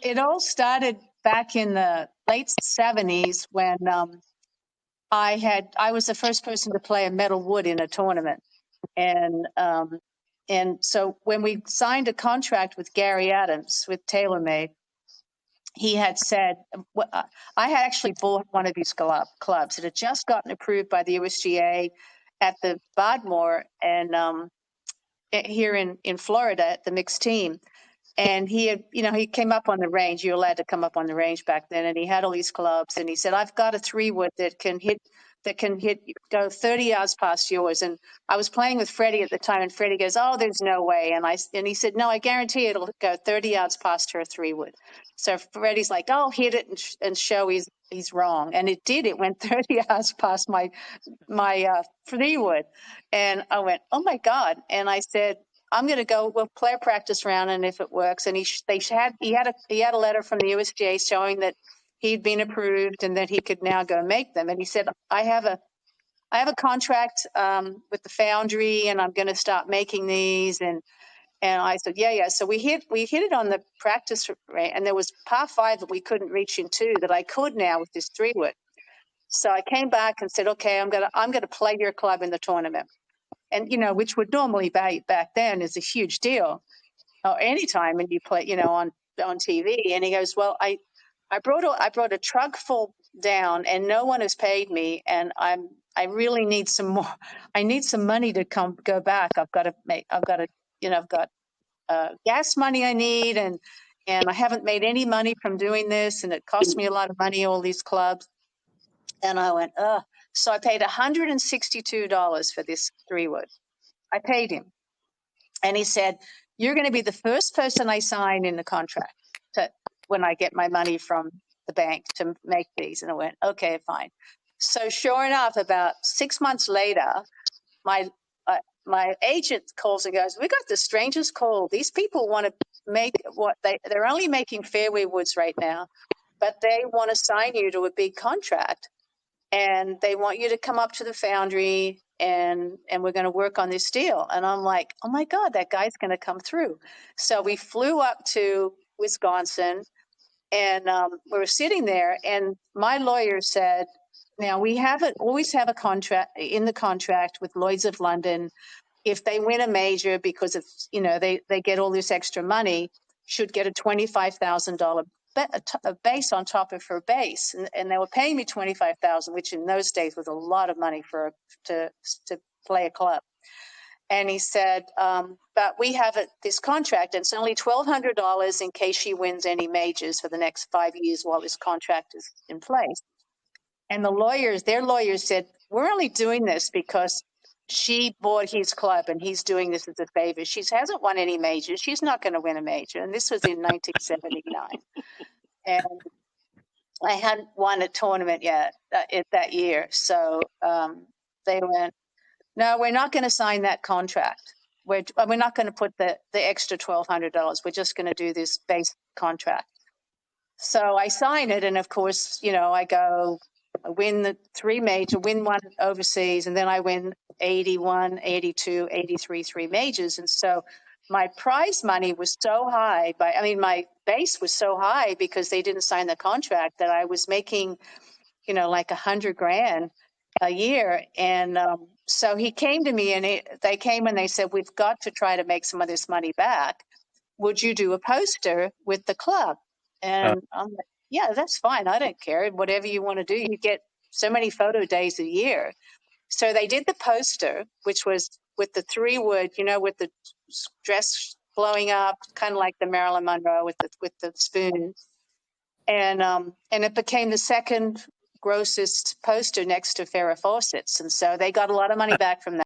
it all started back in the late 70s when I was the first person to play a metal wood in a tournament. And so when we signed a contract with Gary Adams with TaylorMade, he had said, I had actually bought one of these clubs. It had just gotten approved by the USGA at the Bodmore and here in Florida at the mixed team. And he had, he came up on the range. You're allowed to come up on the range back then. And he had all these clubs. And he said, I've got a 3-wood that can go 30 yards past yours. And I was playing with Freddie at the time. And Freddie goes, oh, there's no way. And he said, no, I guarantee it'll go 30 yards past her 3-wood. So Freddie's like, oh, hit it and show he's wrong. And it did. It went 30 yards past my 3-wood. And I went, oh, my God. And I said, I'm going to go. We'll play a practice round, and if it works, and he had a letter from the USGA showing that he'd been approved and that he could now go make them. And he said, I have a contract with the foundry, and I'm going to start making these. And I said, yeah. So we hit it on the practice range, and there was par 5 that we couldn't reach in 2 that I could now with this 3-wood. So I came back and said, okay, I'm gonna play your club in the tournament. And, which would normally back then is a huge deal, or anytime when you play, on TV. And he goes, well, I brought a truck full down, and no one has paid me, and I really need some more. I need some money to go back. I've got gas money I need, and I haven't made any money from doing this, and it cost me a lot of money, all these clubs. And I went, ugh. So I paid $162 for this 3-wood. I paid him. And he said, you're going to be the first person I sign in the contract when I get my money from the bank to make these. And I went, okay, fine. So sure enough, about 6 months later, my agent calls and goes, we got the strangest call. These people want to make they're only making fairway woods right now, but they want to sign you to a big contract. And they want you to come up to the foundry and we're going to work on this deal. And I'm like, oh my God, that guy's going to come through. So we flew up to Wisconsin, and we were sitting there, and my lawyer said, now we always have a contract in the contract with Lloyd's of London. If they win a major, because of, they get all this extra money, should get a $25,000 a base on top of her base, and they were paying me $25,000, which in those days was a lot of money to play a club. And he said, but we have this contract, and it's only $1,200 in case she wins any majors for the next 5 years while this contract is in place. And their lawyers said, we're only doing this because she bought his club and he's doing this as a favor. She hasn't won any majors. She's not going to win a major. And this was in 1979. And I hadn't won a tournament yet that year. So they went, no, we're not going to sign that contract. We're not going to put the extra $1,200. We're just going to do this base contract. So I sign it. And of course, I win the 3 major, win 1 overseas, and then I win 81, 82, 83, 3 majors. And so my prize money was so high, my base was so high because they didn't sign the contract, that I was making, like $100,000 a year. And so he came to me, and they came and they said, we've got to try to make some of this money back. Would you do a poster with the club? And I'm like, yeah, that's fine. I don't care. Whatever you want to do. You get so many photo days a year. So they did the poster, which was with the 3-wood, with the dress blowing up, kind of like the Marilyn Monroe with the spoon. And it became the second grossest poster next to Farrah Fawcett's. And so they got a lot of money back from that.